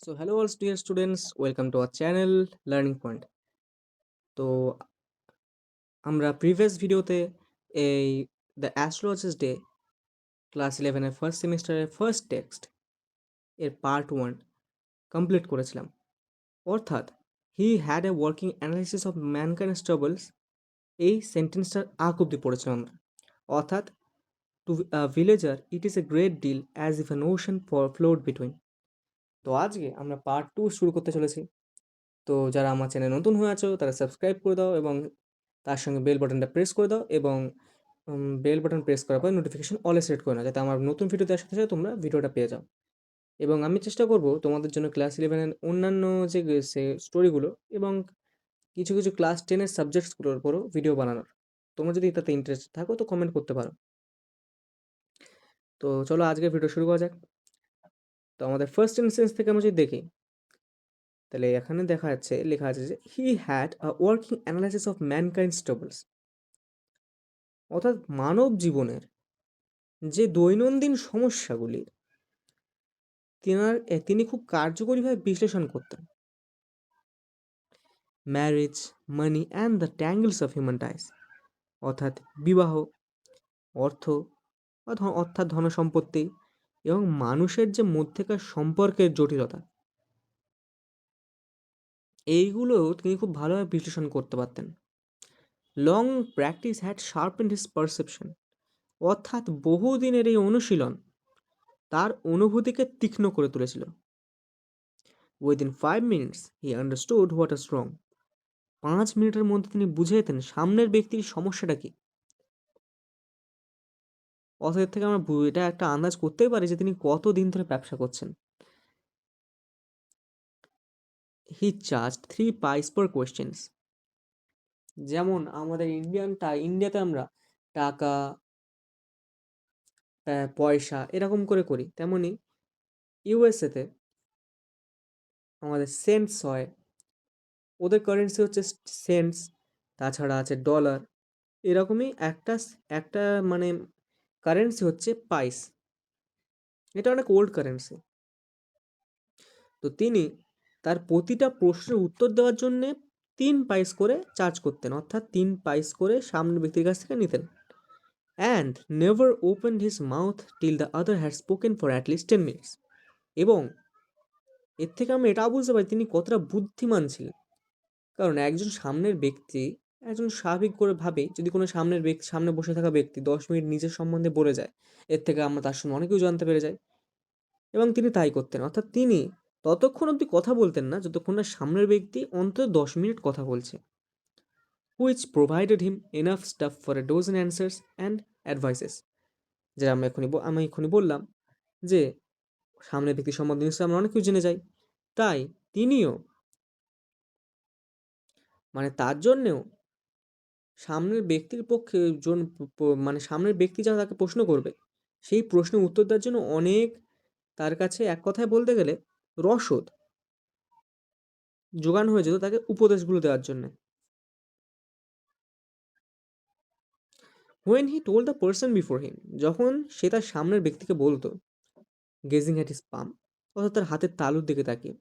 So hello all dear students, welcome to our channel Learning Point. তো আমরা previous ভিডিওতে এই দ্য অ্যাস্ট্রোলজিস্ট ডে ক্লাস 11 এর ফার্স্ট সেমিস্টারের ফার্স্ট টেক্সট এর পার্ট 1 কমপ্লিট করেছিলাম। অর্থাৎ he had a working analysis of mankind struggles, এই সেন্টেন্সটার আগ অব্দি পড়েছিলাম আমরা। অর্থাৎ to villager it is a great deal as if an ocean flowed between. তো আজকে আমরা পার্ট 2 শুরু করতে চলেছি। তো যারা আমার চ্যানেল নতুন হয়ে আছো তারা সাবস্ক্রাইব করে দাও এবং তার সঙ্গে বেল বাটনটা প্রেস করে দাও এবং বেল বাটন প্রেস করার পর নোটিফিকেশন অলে সেট করে নাও, যাতে আমার নতুন ভিডিও দেওয়ার সাথে সাথে তোমরা ভিডিওটা পেয়ে যাও। এবং আমি চেষ্টা করব তোমাদের জন্য ক্লাস 11-এর অন্যান্য যে স্টোরিগুলো এবং কিছু কিছু ক্লাস 10-এর সাবজেক্টসগুলোর উপরও ভিডিও বানানোর। তোমরা যদি তাতে ইন্টারেস্টেড থাকো তো কমেন্ট করতে পারো। তো চলো আজকের ভিডিও শুরু করা যাক। তো আমাদের ফার্স্ট ইনস্টেন্স থেকে আমরা যদি দেখি, তাহলে এখানে দেখা যাচ্ছে, লেখা আছে যে he had a working analysis of mankind struggles. অর্থাৎ মানব জীবনের যে দৈনন্দিন সমস্যাগুলি তিনি খুব কার্যকরীভাবে বিশ্লেষণ করতেন। Marriage, money and the tangles of human ties, অর্থাৎ বিবাহ, অর্থ অর্থাৎ ধনসম্পত্তি এবং মানুষের যে মধ্যেকার সম্পর্কের জটিলতা, এইগুলো তিনি খুব ভালোভাবে বিশ্লেষণ করতে পারতেন। Long practice had sharpened his perception, অর্থাৎ বহুদিনের এই অনুশীলন তার অনুভূতিকে তীক্ষ্ণ করে তুলেছিল। Within 5 minutes he understood what is wrong, 5 মিনিটের মধ্যে তিনি বুঝে যেতেন সামনের ব্যক্তির সমস্যাটা কি। অতএব থেকে আমরা এটা একটা আন্দাজ করতেই পারি যে তিনি কতদিন ধরে ব্যবসা করছেন। হি চার্জড 3 পাইস পার কোয়েশ্চেন্স। যেমন আমাদের ইন্ডিয়াতে আমরা টাকা, পয়সা এরকম করে করি, তেমনি ইউএসএতে আমাদের সেন্টস হয়, ওদের কারেন্সি হচ্ছে সেন্টস, তাছাড়া আছে ডলার। এরকমই একটা একটা মানে কারেন্সি হচ্ছে পাইস, এটা অনেক ওল্ড কারেন্সি। তো তিনি তার প্রতিটা প্রশ্নের উত্তর দেওয়ার জন্যে 3 পাইস করে চার্জ করতেন, অর্থাৎ 3 পাইস করে সামনের ব্যক্তির কাছ থেকে নিতেন। And never opened his mouth till the other had spoken for at least 10 minutes। এবং এর থেকে আমরা এটাও বুঝতে পারি তিনি কতটা বুদ্ধিমান ছিলেন। কারণ একজন সামনের ব্যক্তি, একজন স্বাভাবিক করে ভাবে যদি কোনো সামনে বসে থাকা ব্যক্তি 10 মিনিট নিজের সম্বন্ধে বলে যায়, এর থেকে আমরা তার সম্বন্ধে অনেক কিছু জানতে পেরে যাই। এবং তিনি তাই করতেন, অর্থাৎ তিনি ততক্ষণ অবধি কথা বলতেন না যতক্ষণ না সামনের ব্যক্তি অন্তত 10 মিনিট কথা বলছে, which provided him enough staff for a ডোজেন answers and advises. যেটা আমি এক্ষুনি বললাম যে সামনের ব্যক্তি সম্বন্ধে নিশ্চয়ই আমরা অনেক কিছু জেনে যাই, তাই তিনিও তার জন্যেও সামনের ব্যক্তির পক্ষে মানে সামনের ব্যক্তি যারা তাকে প্রশ্ন করবে সেই প্রশ্নের উত্তর দেওয়ার জন্য অনেক, তার কাছে এক কথায় বলতে গেলে রসদ জোগান হয়ে যেত তাকে উপদেশগুলো দেওয়ার জন্য। When he told the person before him, যখন সে তার সামনের ব্যক্তিকে বলতো, গেজিং অ্যাট হিজ পাম, অর্থাৎ তার হাতের তালুর দিকে তাকিয়ে,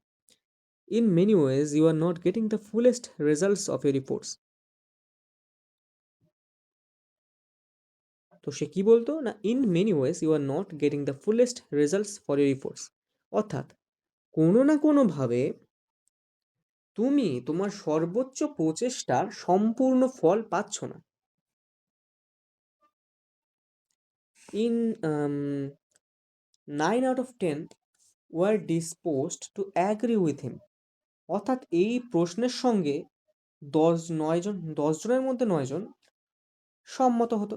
in many ways you are not getting the fullest results of your reports. তো সে কি বলতো না, in many ways you are not getting the fullest results for your reports, অর্থাৎ কোনো না কোনোভাবে তুমি তোমার সর্বোচ্চ প্রচেষ্টার সম্পূর্ণ ফল পাচ্ছ না। In 9 out of 10 were disposed to agree with him, অর্থাৎ এই প্রশ্নের সঙ্গে 10 জনের মধ্যে 9 জন সম্মত হতো।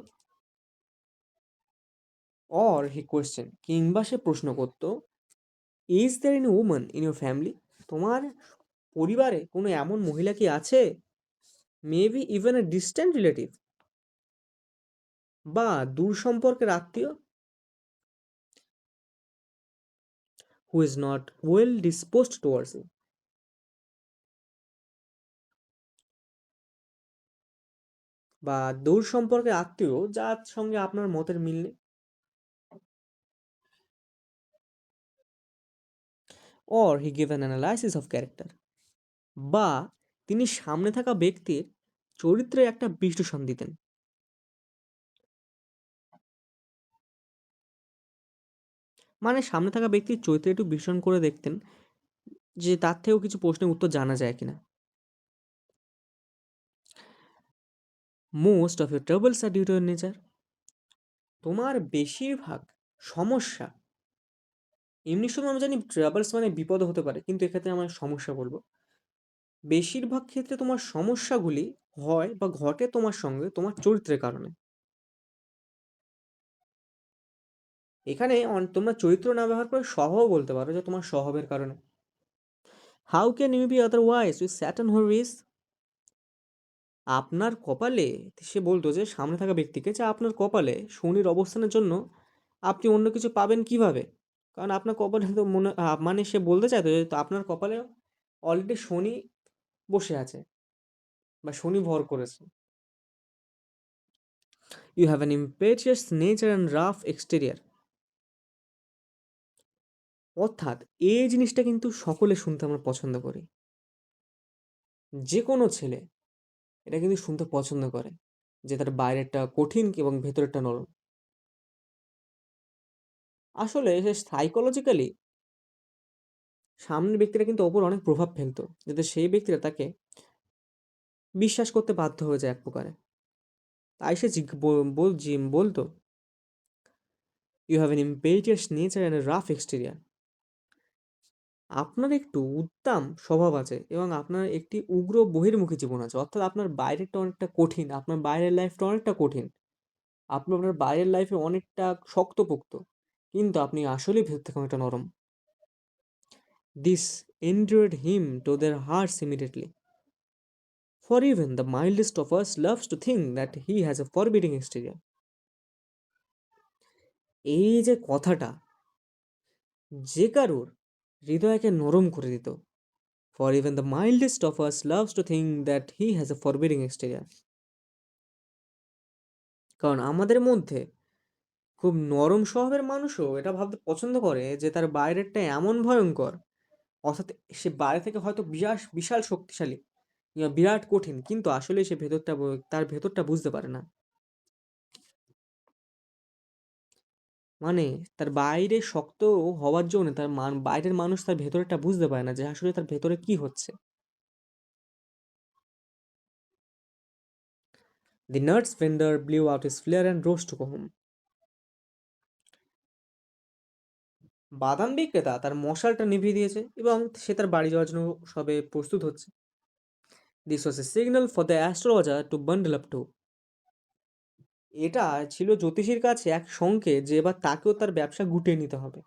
অর হি কোয়েশ্চেন, কিংবা সে প্রশ্ন করত, is there any women in your family, তোমার পরিবারে কোনো এমন মহিলা কি আছে, maybe even a distant relative, বা দূর সম্পর্কের আত্মীয়, who is not well disposed towards you, বা দূর সম্পর্কের আত্মীয় যার সঙ্গে আপনার মতের মিল নেই। or he gave an analysis of character, বা তিনি সামনে থাকা ব্যক্তির চরিত্রে একটা বিশ্লেষণ দিতেন। মানে সামনে থাকা ব্যক্তির চরিত্রে একটু বিশ্লেষণ করে দেখতেন যে তার থেকেও কিছু প্রশ্নের উত্তর জানা যায় কিনা। Most of your troubles are due to your nature. তোমার বেশিরভাগ সমস্যা, এমনি সময় আমরা জানি ট্রাবলস মানে বিপদ হতে পারে, কিন্তু এক্ষেত্রে আমরা সমস্যা বলবো। বেশিরভাগ ক্ষেত্রে তোমার সমস্যাগুলি হয় বা ঘটে তোমার সঙ্গে তোমার চরিত্রের কারণে। এখানে তোমরা চরিত্র না ব্যবহার করে স্বভাব বলতে পারো যে তোমার স্বভাবের কারণে। How can you be otherwise with Saturn who is. আপনার কপালে, সে বলতো যে সামনে থাকা ব্যক্তিকে, যে আপনার কপালে শনির অবস্থানের জন্য আপনি অন্য কিছু পাবেন কিভাবে? কারণ আপনার কপালে তো মানে সে বলতে চাইতো যে তো আপনার কপালে অলরেডি শনি বসে আছে বা শনি ভর করেছে। You have an impetuous nature and rough exterior. অর্থাৎ এই জিনিসটা কিন্তু সকলে শুনতে আমরা পছন্দ করি। যে কোনো ছেলে এটা কিন্তু শুনতে পছন্দ করে যে তার বাইরেরটা কঠিন এবং ভেতরেরটা নরম। আসলে সে সাইকোলজিক্যালি সামনের ব্যক্তিটা কিন্তু ওপর অনেক প্রভাব ফেলতো, যাতে সেই ব্যক্তিরা তাকে বিশ্বাস করতে বাধ্য হয়ে যায় এক প্রকারে। তাই সে বলতো, you have an impetuous nature and a rough exterior. আপনার একটু উদ্দাম স্বভাব আছে এবং আপনার একটি উগ্র বহির্মুখী জীবন আছে। অর্থাৎ আপনার বাইরেরটা অনেকটা কঠিন, আপনার বাইরের লাইফটা অনেকটা কঠিন, আপনি আপনার বাইরের লাইফে অনেকটা শক্তপোক্ত, কিন্তু আপনি আসলেই ভেতর থেকে অনেকটা নরম। This endeared him to their hearts immediately. For even the mildest of us loves to think that he has a forbidding exterior. এই যে কথাটা যে কারোর হৃদয়কে নরম করে দিত। For even the mildest of us loves to think that he has a forbidding exterior. কারণ আমাদের মধ্যে খুব নরম স্বভাবের মানুষও এটা ভাবতে পছন্দ করে যে তার বাইরেরটা এমন ভয়ঙ্কর, অর্থাৎ সে বাইরে থেকে হয়তো বিরাট বিশাল শক্তিশালী কিংবা বিরাট কঠিন, কিন্তু আসলে সে তার ভেতরটা বুঝতে পারে না। মানে তার বাইরে শক্ত হওয়ার জন্য তার বাইরের মানুষ তার ভেতরেরটা বুঝতে পারে না যে আসলে তার ভেতরে কি হচ্ছে। The nuts vendor blew out his flare and rose to go home. বাদাম বিক্রেতা তার মশালটা নিভিয়ে দিয়েছে এবং সে তার বাড়ি যাওয়ার জন্য সবে প্রস্তুত হচ্ছে। This was a signal for the astrologer to bundle up too. এটা ছিল জ্যোতিষীর কাছে এক সংকেত যে এবার তাকেও তার ব্যবসা গুটিয়ে নিতে হবে।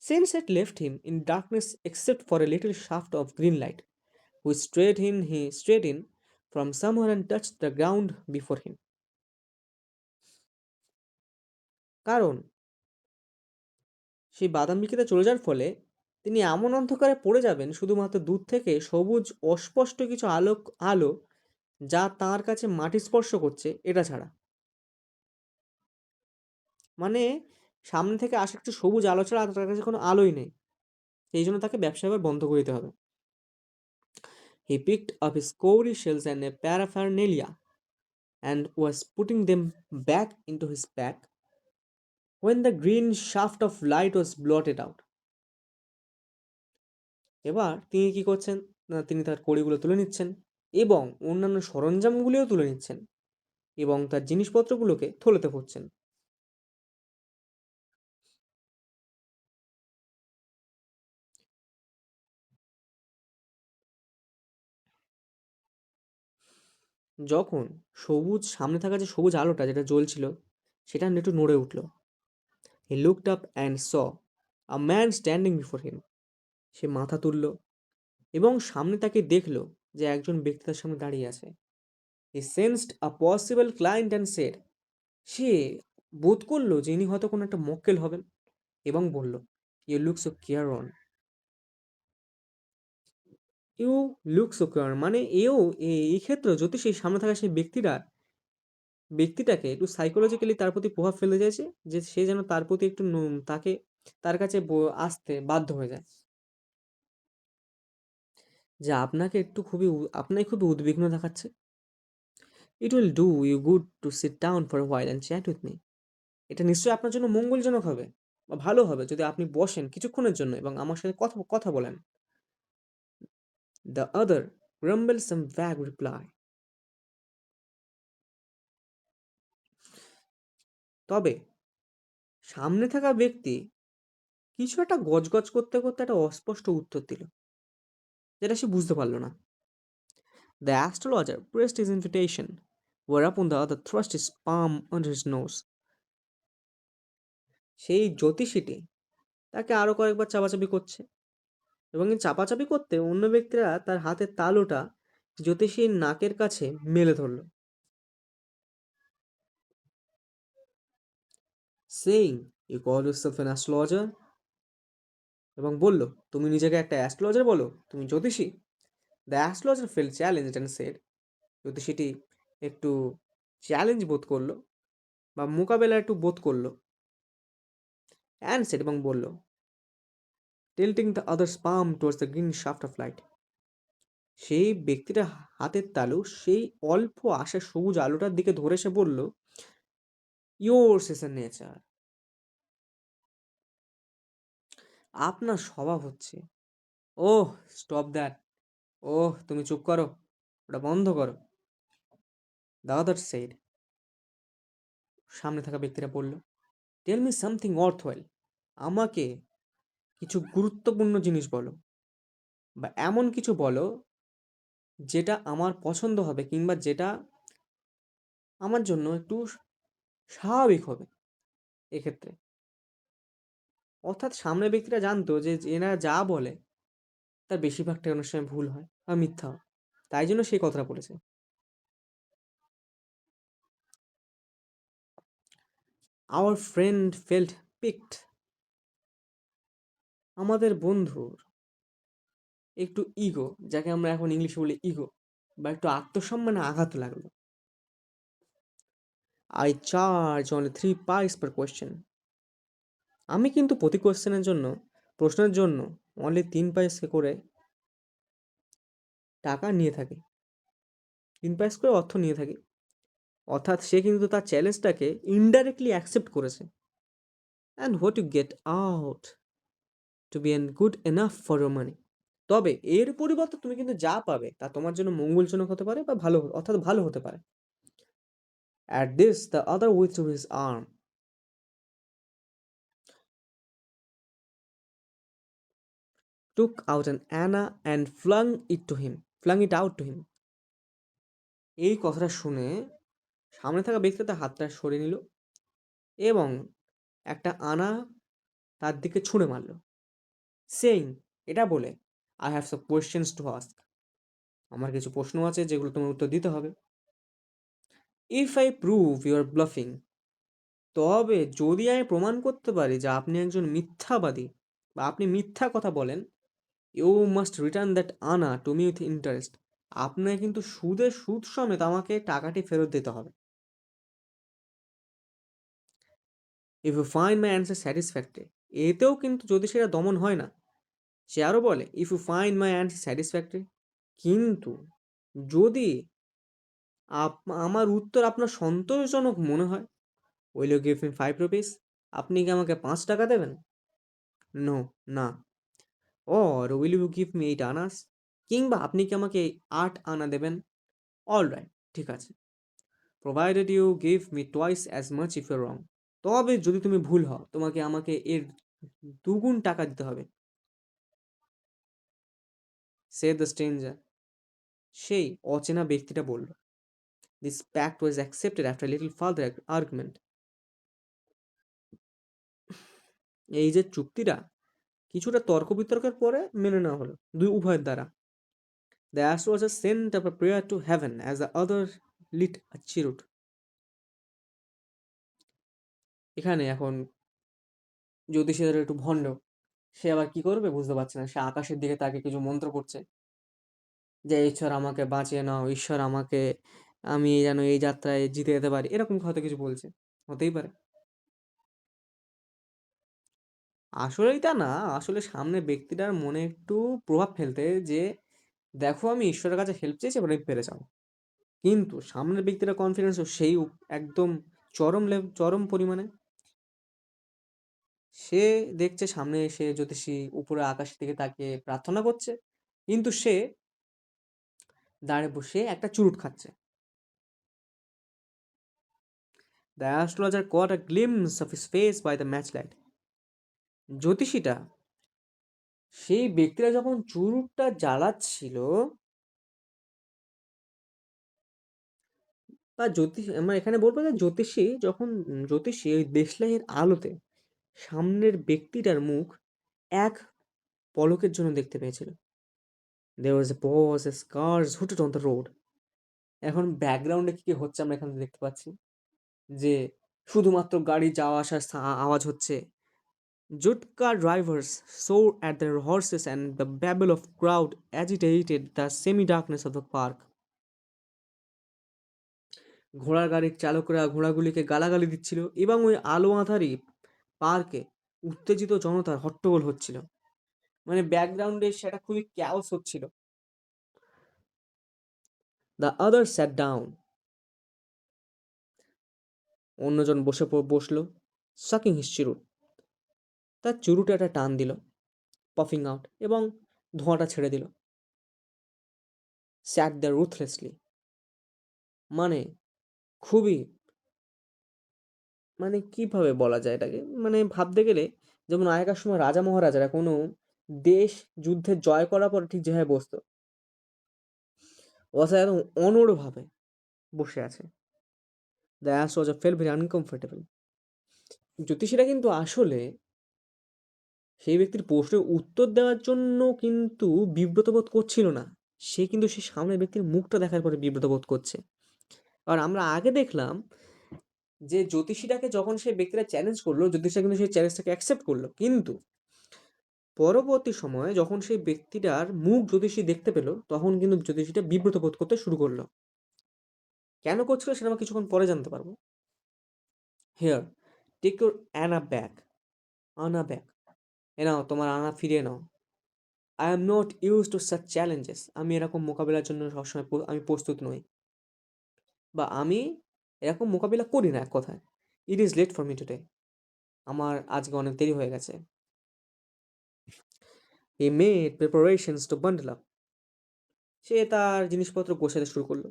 Since it left him in darkness except for a little shaft of green light, which strayed in from somewhere and touched the ground before him. কারণ সেই বাদাম বিক্রেতা চলে যাওয়ার ফলে তিনি এমন অন্ধকারে পড়ে যাবেন শুধুমাত্র দূর থেকে সবুজ অস্পষ্ট কিছু আলো যা তার কাছে মাটি স্পর্শ করছে এটা ছাড়া। মানে সামনে থেকে আসা একটু সবুজ আলো ছাড়া তার কাছে কোনো আলোই নেই, সেই জন্য তাকে ব্যবসা এবার বন্ধ করে দিতে হবে। He picked up his cowrie shells and a paraphernalia and was putting them back into his pack when the green shaft of light was blotted out. এবার তিনি কি করছেন না, তিনি তার কড়িগুলো তুলে নিচ্ছেন এবং অন্যান্য সরঞ্জামগুলিও তুলে নিচ্ছেন এবং তার জিনিসপত্রগুলোকে থলেতে ভরছেন। যখন সবুজ সামনে থাকা যে সবুজ আলোটা যেটা জ্বলছিল সেটা একটু নড়ে উঠল। He looked up and saw a man standing before him. সে মাথা তুলল এবং সামনে তাকে দেখল যে একজন ব্যক্তি তার সামনে দাঁড়িয়ে আছে। He sensed a possible client and said. সে বোধ করলো যে ইনি হয়তো কোনো একটা মক্কেল হবেন এবং বলল, you look so care on. You look so care মানে এই ক্ষেত্রে জ্যোতিষী সামনে থাকা সেই ব্যক্তিটাকে একটু সাইকোলজিক্যালি তার প্রতি প্রভাব ফেলতে চাইছে যে সে যেন তার প্রতি একটু তাকে তার কাছে আসতে বাধ্য হয়ে যায়। যা আপনাকে একটু আপনাকে খুবই উদ্বিগ্ন দেখাচ্ছে। It will do you good to sit down for a while and chat with me. এটা নিশ্চয়ই আপনার জন্য মঙ্গলজনক হবে বা ভালো হবে যদি আপনি বসেন কিছুক্ষণের জন্য এবং আমার সাথে কথা কথা বলেন। The other grumbled some vague reply. তবে সামনে থাকা ব্যক্তি কিছু একটা গজগজ করতে করতে একটা অস্পষ্ট উত্তর দিল, যেটা সে বুঝতে পারল না। The astrologer pressed his invitation, whereupon the other thrust his palm under his nose. সেই জ্যোতিষীটি তাকে আরো কয়েকবার চাপাচাপি করছে এবং এই চাপাচাপি করতে অন্য ব্যক্তিরা তার হাতের তালুটা জ্যোতিষীর নাকের কাছে মেলে ধরল, saying, "You call yourself an astrologer?" এবং বলল, তুমি নিজেকে একটা অ্যাস্ট্রোলজার বলো, তুমি জ্যোতিষী? The astrologer felt challenged and said, জ্যোতিষীটি একটু চ্যালেঞ্জ বোধ করলো বা মোকাবেলা একটু বোধ করলো, অ্যান্ড সেড এবং বলল, tilting the others palm towards the green shaft of light, সেই ব্যক্তিটা হাতের তালু সেই অল্প আসা সবুজ আলোটার দিকে ধরে সে বলল, ইয়োর্স ইজ এ নেচার, আপনার স্বভাব হচ্ছে। ওহ, স্টপ দ্যাট, ওহ তুমি চুপ করো, ওটা বন্ধ করো। দ্য আদার সেড, সামনে থাকা ব্যক্তিরা বলল, টেল মি সামথিং ওয়ার্থওয়েল, আমাকে কিছু গুরুত্বপূর্ণ জিনিস বলো বা এমন কিছু বলো যেটা আমার পছন্দ হবে কিংবা যেটা আমার জন্য একটু স্বাভাবিক হবে এক্ষেত্রে। অর্থাৎ সামনের ব্যক্তিরা জানতো যে এনারা যা বলে তার বেশিরভাগটাই অনেক সময় ভুল হয় বা মিথ্যা হয়, তাই জন্য সেই কথাটা বলেছে। আওয়ার ফ্রেন্ড ফেল্ট পিকড, আমাদের বন্ধুর একটু ইগো, যাকে আমরা এখন ইংলিশে বলি ইগো, বা একটু আত্মসম্মানে আঘাত লাগলো। I charge only 3 pice per question, আমি কিন্তু প্রতি প্রশ্নের জন্য অনলি 3 পয়সা করে টাকা নিয়ে থাকি, 3 পয়সা করে অর্থ নিয়ে থাকি। অর্থাৎ সে কিন্তু তার চ্যালেঞ্জটাকে ইনডাইরেক্টলি অ্যাকসেপ্ট করেছে। And what you get out to be an good enough for your money, তবে এর পরিবর্তে তুমি কিন্তু যা পাবে তা তোমার জন্য মঙ্গলজনক হতে পারে বা ভালো, অর্থাৎ ভালো হতে পারে। At this the other withdraw his arm, took out an anna and flung it out to him. এই কথাটা শুনে সামনে থাকা ব্যক্তি তার হাতটা সরিয়ে নিল এবং একটা আনা তার দিকে ছুঁড়ে মারল, সেইং, এটা বলে, I have some questions to ask, আমার কিছু প্রশ্ন আছে যেগুলো তোমার উত্তর দিতে হবে। If I prove you are bluffing, তবে যদি আমি প্রমাণ করতে পারি যে আপনি একজন মিথ্যাবাদী বা আপনি মিথ্যা কথা বলেন, you must return that anna to me with interest, আপনাকে কিন্তু সুদ সমেত আমাকে টাকাটি ফেরত দিতে হবে। If you find my answer satisfactory, এতেও কিন্তু যদি সেটা দমন হয় না, সে আরও বলে, if you find my answer satisfactory, কিন্তু যদি আমার উত্তর আপনার সন্তোষজনক মনে হয়, will you give me 5 rupees, আপনি কি আমাকে 5 টাকা দেবেন? নো, না। Or will you give me 8 annas, কিংবা আপনি কি আমাকে 8 আনা দেবেন? অল রাইট, ঠিক আছে, provided you give me twice as much if you wrong, তবে যদি তুমি ভুল হও তোমাকে আমাকে এর 2 গুণ টাকা দিতে হবে। সে দ্য স্ট্রেঞ্জার, সেই অচেনা ব্যক্তিটা বলল, this pact was accepted after little further argument, এই যে চুক্তিটা কিছুটা তর্ক বিতর্কের পরে মেনে নেওয়া হলো উভয়ের দ্বারা। The astrologer sent up a prayer to heaven as the other lit a cheroot, এখানে এখন জ্যোতিষীদের একটু ভণ্ড, সে আবার কি করবে বুঝতে পারছে না, সে আকাশের দিকে তাকে কিছু মন্ত্র করছে যে ঈশ্বর আমাকে বাঁচিয়ে নাও, ঈশ্বর আমাকে, আমি যেন এই যাত্রায় জিতে যেতে পারি, এরকম হয়তো কিছু বলছে, হতেই পারে। আসলেই তা না, আসলে সামনে ব্যক্তিটার মনে একটু প্রভাব ফেলতে যে দেখো আমি ঈশ্বরের কাছে হেল্প চেয়েছি, এবার আমি পেরে যাও। কিন্তু সামনের ব্যক্তিটা কনফিডেন্সও সেই একদম চরম পরিমাণে। সে দেখছে সামনে এসে জ্যোতিষী উপরে আকাশের দিকে তাকিয়ে প্রার্থনা করছে, কিন্তু সে দাঁড়িয়ে বসে একটা চুরুট খাচ্ছে। The astrologer caught a glimpse of his face by the matchlight. জ্যোতিষীটা সেই ব্যক্তিরা যখন চুরুটটা জ্বালাচ্ছিল, বা জ্যোতিষ আমরা এখানে বলবো যে জ্যোতিষী ওই দেশলাইয়ের আলোতে সামনের ব্যক্তিটার মুখ এক পলকের জন্য দেখতে পেয়েছিল। There was a pause as cars hooted on the road. এখন ব্যাকগ্রাউন্ডে কি কি হচ্ছে আমরা এখানে দেখতে পাচ্ছি, যে শুধুমাত্র গাড়ি যাওয়া আসার আওয়াজ হচ্ছে। Jutka drivers swore at their horses and the babble of crowd agitated the semi-darkness of the park. ঘোড়ার গাড়ির চালকরা ঘোড়াগুলিকে গালাগালি দিচ্ছিল এবং ওই আলো আঁধারি পার্কে উত্তেজিত জনতার হট্টগোল হচ্ছিল। মানে ব্যাকগ্রাউন্ডে সেটা খুবই ক্যাওস হচ্ছিল। দ্য আদার স্যাট ডাউন, অন্যজন বসলো, সাকিং হিস চিরুট, তার চুরুটে একটা টান দিল, পফিং আউট, এবং ধোঁয়াটা ছেড়ে দিল। স্যাট দ্য রুথলেসলি, মানে খুবই, মানে কিভাবে বলা যায় এটাকে, মানে ভাবতে গেলে যেমন আগেকার সময় রাজা মহারাজারা কোনো দেশ যুদ্ধে জয় করার পর ঠিক যেভাবে বসতো, অথবা একদম অনড় ভাবে বসে আছে। The astrologer felt very uncomfortable. জ্যোতিষীরা কিন্তু আসলে সেই ব্যক্তির প্রশ্নের উত্তর দেওয়ার জন্য কিন্তু বিব্রত বোধ করছিল না, সে কিন্তু সেই সামনের ব্যক্তির মুখটা দেখার পরে বিব্রত বোধ করছে। আর আমরা আগে দেখলাম যে জ্যোতিষীটাকে যখন সেই ব্যক্তিরা চ্যালেঞ্জ করলো, জ্যোতিষীরা কিন্তু সেই চ্যালেঞ্জটাকে অ্যাকসেপ্ট করলো, কিন্তু পরবর্তী সময়ে যখন সেই ব্যক্তিটার মুখ জ্যোতিষী দেখতে পেল, তখন কিন্তু জ্যোতিষীটা বিব্রত বোধ করতে শুরু করলো। কেন করছিল সেটা আমরা কিছুক্ষণ পরে জানতে পারবো। Here, take your anna back, এ নাও তোমার আনা ফিরিয়ে নাও। I am not used to such challenges, আমি এরকম মোকাবিলার জন্য সবসময় আমি প্রস্তুত নই, বা আমি এরকম মোকাবিলা করি না, এক কথায়। It is late for me today, আমার আজকে অনেক দেরি হয়ে গেছে। He made preparations to bundle up, সে তার জিনিসপত্র গোছাতে শুরু করলো।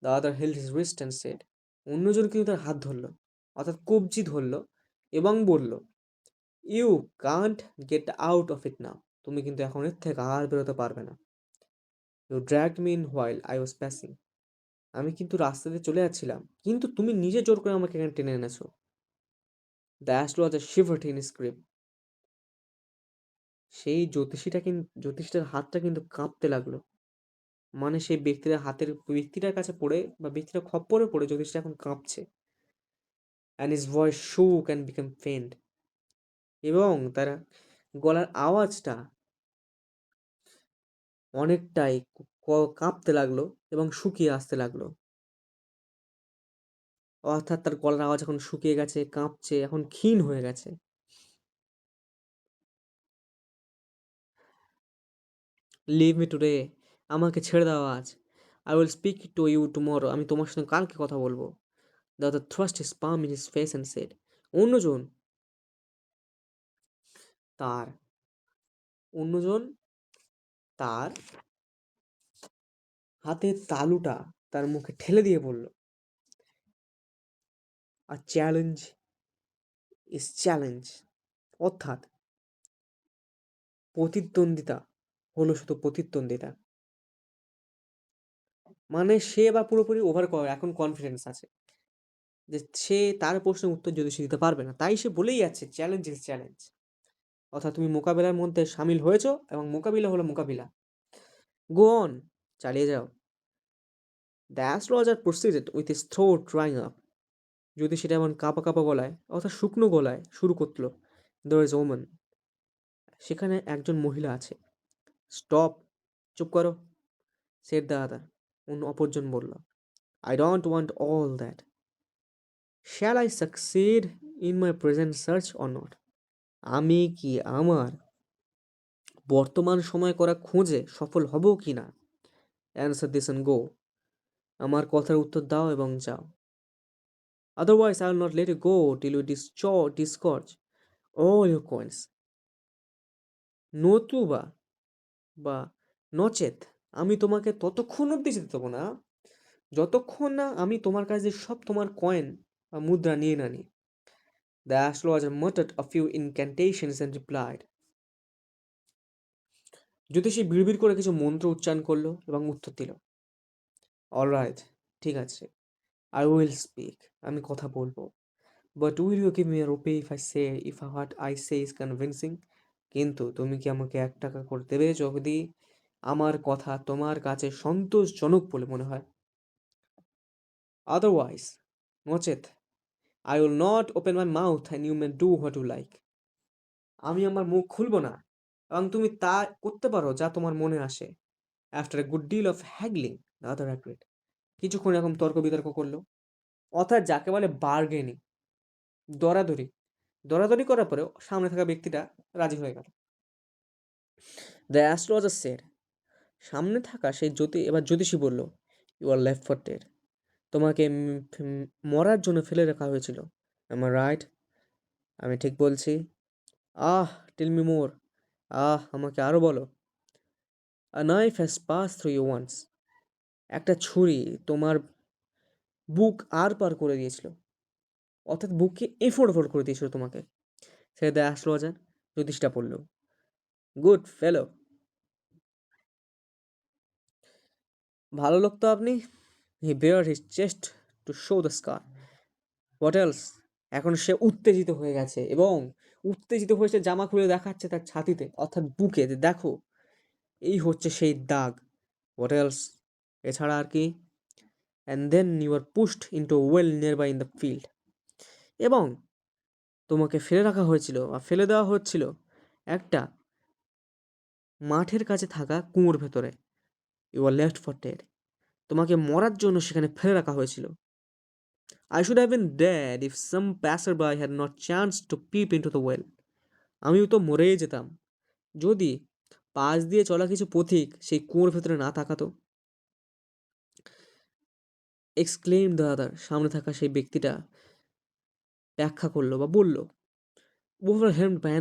The other held his wrist and said, অন্যজন কিন্তু তার হাত ধরলো, অর্থাৎ কবজি ধরলো, এবং বলল, you can't get out of it now, তুমি কিন্তু এখন এর থেকে আর বেরোতে পারবে না। You dragged me in while I was passing, আমি কিন্তু রাস্তাতে চলে যাচ্ছিলাম, কিন্তু তুমি নিজে জোর করে আমাকে এখানে টেনে এনেছো। দ্য অ্যাস্ট্রোলজার শিভার্ড ইন স্ক্রিপ, সেই জ্যোতিষীটার হাতটা কিন্তু কাঁপতে লাগলো। মানে সেই ব্যক্তিটার কাছে পড়ে, বা ব্যক্তিটার খপ্পরে পড়ে জ্যোতিষটা এখন কাঁপছে। অ্যান্ড হিজ ভয়েস শুক অ্যান্ড বিকাম ফেন্ট, এবং তার গলার আওয়াজটা অনেকটাই কাঁপতে লাগলো এবং শুকিয়ে আসতে লাগলো। অর্থাৎ তার গলার আওয়াজ এখন শুকিয়ে গেছে, কাঁপছে, এখন ক্ষীণ হয়ে গেছে। লিভ মি টুডে, আমাকে ছেড়ে দাও আজ। I will speak to you tomorrow, আমি তোমার সঙ্গে কালকে কথা বলবো। The other thrust his palm in his face and said, অন্যজন তার অন্যজন তার হাতের তালুটা তার মুখে ঠেলে দিয়ে বলল, আ চ্যালেঞ্জ ইজ চ্যালেঞ্জ, অর্থাৎ প্রতিদ্বন্দ্বিতা হলো শুধু প্রতিদ্বন্দ্বিতা। মানে সে বা পুরোপুরি এখন কনফিডেন্স আছে যে সে তার প্রশ্নের উত্তর যদি সে দিতে পারবে না, তাই সে বলেই যাচ্ছে চ্যালেঞ্জ ইজ চ্যালেঞ্জ, অর্থাৎ তুমি মোকাবিলার মধ্যে সামিল হয়েছো, এবং মোকাবিলা হলো মোকাবিলা। গো অন, চালিয়ে যাও। The astrologer proceeded with his throat drawing up, যদি সেটা এমন কাঁপা কাঁপা গলায়, অর্থাৎ শুকনো গলায় শুরু করলো। দেয়ার ইজ ওম্যান, সেখানে একজন মহিলা আছে। স্টপ, চুপ করো। সেড দ্য আদার, অপরজন বলল। I don't want all that, shall I succeed in my present search or not, আমি কি আমার বর্তমান সময় করা খোঁজে সফল হব কি না, অ্যান্সার দিস অ্যান্ড গো। আমার কথার উত্তর দাও এবং যাও। Otherwise I will not let you go till you disgorge all your coins. নতুবা বা নচেত আমি তোমাকে ততক্ষণ অব্দি যেতে দেবো না যতক্ষণ না আমি তোমার কাছে সব তোমার কয়েন বা মুদ্রা নিয়ে না নিই। The astrologer muttered a few incantations and replied. জ্যোতিষী বিড়বিড় করে কিছু মন্ত্র উচ্চারণ করলো এবং উত্তর দিল, অলরাইট, ঠিক আছে, আই উইল স্পিক, আমি কথা বলবো, but will you give me a rupee if what I say is convincing? কিন্তু তুমি কি আমাকে 1 টাকা করে দেবে যদি আমার কথা তোমার কাছে সন্তোষজনক বলে মনে হয়? আদারওয়াইজ, নচেত, I will not open my mouth and you may do what you like. আমি আমার মুখ খুলব না এবং তুমি তা করতে পারো যা তোমার মনে আসে। After a good deal of haggling, the other agreed. কিছুক্ষণ এরকম তর্ক বিতর্ক করলো, অর্থাৎ যাকে বলে বার্গেনিং, দরাদরি। দরাদরি করার পরেও সামনে থাকা ব্যক্তিটা রাজি হয়ে গেল। দ্য অ্যাস্ট্রোলজার সেড, সামনে থাকা সেই এবার জ্যোতিষী বলল, you are left for dead. তোমাকে মরার জন্য ফেলে রাখা হয়েছিল। আমার রাইট? আমি ঠিক বলছি? Ah, tell me more. আমাকে আরো বলো। A knife has passed through you once. একটা ছুরি তোমার বুক আর পার করে দিয়েছিল, অর্থাৎ বুককে এফোর্ড এফোর্ড করে দিয়েছিল তোমাকে। সে দ্য অ্যাস্ট্রোলজার, জ্যোতিষটা পড়ল, গুড ফেলো। ভালো লোক তো আপনি। He bared his chest to show the scar. What else? এখন সে উত্তেজিত হয়ে গেছে এবং উত্তেজিত হয়ে সে জামা খুলে দেখাচ্ছে তার ছাতিতে, অর্থাৎ বুকে, যে দেখো এই হচ্ছে সেই দাগ। What else? এছাড়া আর কি? And then you are pushed into well near by in the field. এবং তোমাকে ফেলে রাখা হয়েছিল বা ফেলে দেওয়া হচ্ছিল একটা মাঠের কাছে থাকা কুয়োর ভেতরে। You are left for dead. তোমাকে মরার জন্য সেখানে ফেলে রাখা হয়েছিল। I should have been dead if some passer by had not chance to peep into the well. আমিও তো মরেই যেতাম যদি পাশ দিয়ে চলা কিছু পথিক সেই কুয়োর ভেতরে না তাকাতো। এক্সক্লেইম দ্য আদার, সামনে থাকা সেই ব্যক্তিটা ব্যাখ্যা করলো বা বলল, ওভারহেলমড বাই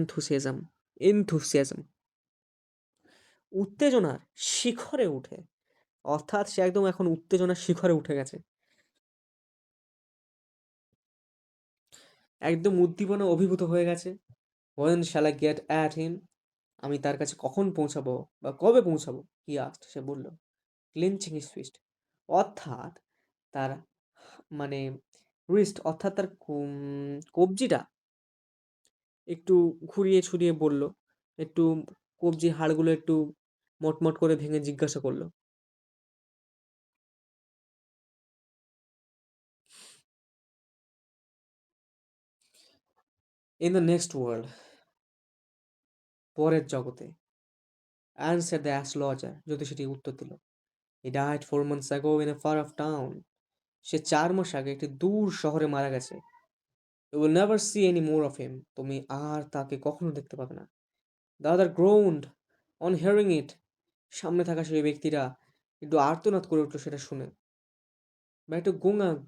এনথুসিয়াজম, উত্তেজনার শিখরে উঠে, অর্থাৎ সে একদম এখন উত্তেজনার শিখরে উঠে গেছে, একদম উদ্দীপনা অভিভূত হয়ে গেছে। When shall I get at him? আমি তার কাছে কখন পৌঁছাবো বা কবে পৌঁছাবো? He asked, সে বলল, ক্লিনচিং his fist, অর্থাৎ তার মানে রিস্ট, অর্থাৎ তার কবজিটা একটু ঘুরিয়ে ছুরিয়ে বলল, একটু কবজির হাড়গুলো একটু মটমট করে ভেঙে জিজ্ঞাসা করলো, ইন দ্য নেক্সট ওয়ার্ল্ড, পরের জগতে। অ্যান্সার দ্য অ্যাস্ট্রোলজার, জ্যোতিষীটি উত্তর দিল, he died 4 months ago in a far off town. সে 4 মাস আগে একটি দূর শহরে মারা গেছে। You will never see any more of him, তুমি আর তাকে কখনো দেখতে পাবে না। The other groaned on hearing it, সামনে থাকা সেই ব্যক্তিরা একটু আর্তনাদ করে উঠলো সেটা শুনে, বা একটু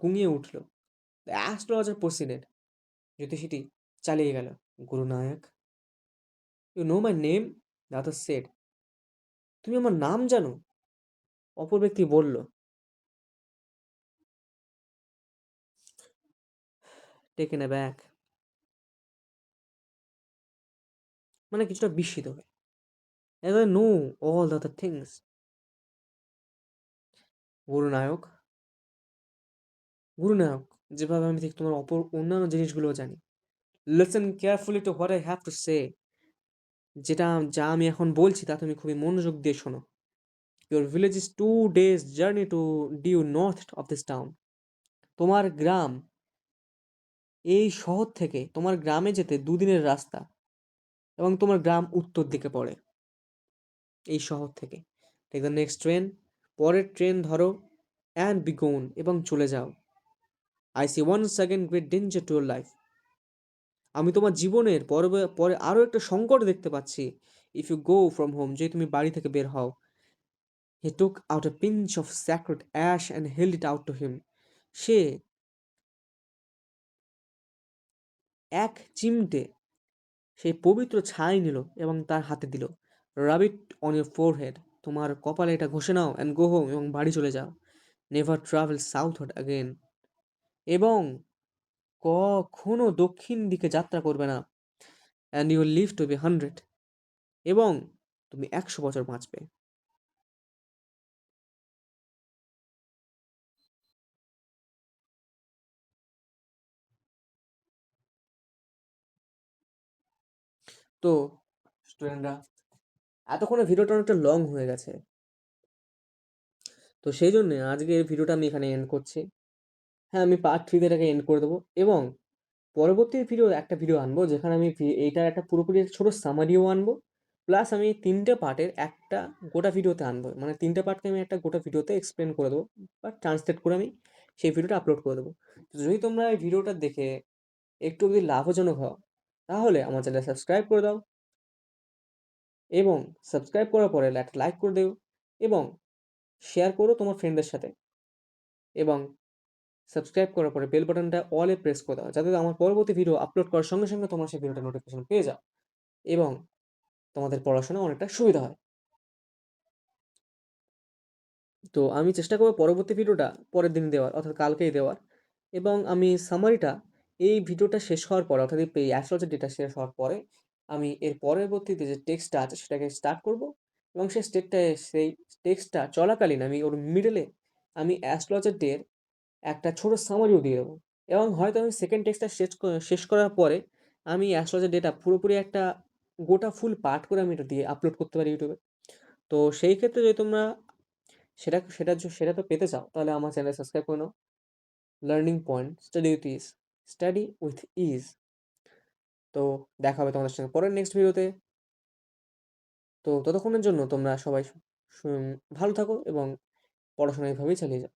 গুঙিয়ে উঠলো। দ্য অ্যাস্ট্রোলজার প্রসিডেড, জ্যোতিষীটি চালিয়ে গেল, Guru Nayak, you know my name? The other said, তুমি আমার নাম জানো? অপর ব্যক্তি বলল, টেকেন এ ব্যাক, মানে কিছুটা বিস্মিত হয়ে, as I know all the other things. Gurunayak, Gurunayak, যেভাবে আমি ঠিক তোমার অন্যান্য জিনিসগুলোও জানি। Listen carefully to what I have to say, যা আমি এখন বলছি তা তুমি খুবই মনোযোগ দিয়ে শোনো। Your village is 2 days journey to due north of this town. তোমার গ্রাম এই শহর থেকে তোমার গ্রামে যেতে 2 দিনের রাস্তা, এবং তোমার গ্রাম উত্তর দিকে পড়ে এই শহর থেকে। টেক দ্য নেক্সট ট্রেন, পরের ট্রেন ধরো, অ্যান্ড বি গোন, এবং চলে যাও। I see once again great danger to your life. আমি তোমার জীবনের পরে আরও একটা সংকট দেখতে পাচ্ছি। If you go from home, যে তুমি বাড়ি থেকে বের হও। He took out a pinch of sacred ash and held it out to him. সে এক চিমটে সেই পবিত্র ছাই নিল এবং তার হাতে দিল। রাব ইট অন ইউর ফোরহেড, তোমার কপালে এটা ঘষে নাও অ্যান্ড গো হোম, এবং বাড়ি চলে যাও। নেভার ট্রাভেল সাউথওয়ার্ড অ্যাগেন, এবং কখনো দক্ষিণ দিকে যাত্রা করবে না। And you will live to be 100, এবং তুমি 100 বছর বাঁচবে। তো স্টুডেন্টরা, এতক্ষণে ভিডিওটা অনেকটা লং হয়ে গেছে, তো সেই জন্য আজকের ভিডিওটা আমি এখানে এন্ড করছি। হ্যাঁ, আমি পার্ট 3 এটাকে এন্ড করে দেবো, এবং পরবর্তী একটা ভিডিও আনবো যেখানে আমি এইটার একটা পুরোপুরি ছোট সামারিও আনবো, প্লাস আমি 3টে পার্টের একটা গোটা ভিডিওতে আনবো, মানে 3টে পার্টকে আমি একটা গোটা ভিডিওতে এক্সপ্লেন করে দেবো বা ট্রান্সলেট করে আমি সেই ভিডিওটা আপলোড করে দেবো। তো যদি তোমরা এই ভিডিওটা দেখে একটু যদি লাভজনক হও, তাহলে আমার চ্যানেল সাবস্ক্রাইব করে দাও, এবং সাবস্ক্রাইব করার পরে একটা লাইক করে দিও, এবং শেয়ার করো তোমার ফ্রেন্ডদের সাথে, এবং সাবস্ক্রাইব করার পরে বেল বাটনটা অলে প্রেস করে দাও, যাতে আমার পরবর্তী ভিডিও আপলোড করার সঙ্গে সঙ্গে তোমরা সেই ভিডিওটা নোটিফিকেশন পেয়ে যাও, এবং তোমাদের পড়াশোনা অনেকটা সুবিধা হয়। তো আমি চেষ্টা করবো পরবর্তী ভিডিওটা পরের দিন দেওয়ার, অর্থাৎ কালকেই দেওয়ার, এবং আমি সামারিটা এই ভিডিওটা শেষ হওয়ার পরে, অর্থাৎ এই অ্যাস্ট্রোলজি ডেটা শেষ হওয়ার পরে আমি এর পরবর্তীতে যে টেক্সটটা আছে সেটাকে স্টার্ট করব, এবং সেই টেক্সটটা চলাকালীন আমি ওর মিডলে আমি অ্যাস্ট্রোলজার ডে একটা ছোট সামারিও দিয়ে দেবো, এবং হয়তো আমি সেকেন্ড টেক্সটটা শেষ করার পরে আমি অ্যাস্ট্রোলজার ডেটা পুরোপুরি একটা গোটা ফুল পাঠ করে আমি এটা দিয়ে আপলোড করতে পারি ইউটিউবে। তো সেই ক্ষেত্রে যদি তোমরা সেটা তো পেতে চাও, তাহলে আমার চ্যানেল সাবস্ক্রাইব করে নাও। Learning point, study with ease. তো দেখা হবে তোমাদের সঙ্গে পরের নেক্সট ভিডিওতে। তো ততক্ষণের জন্য তোমরা সবাই ভালো থাকো, এবং পড়াশোনা এইভাবেই চালিয়ে যাও।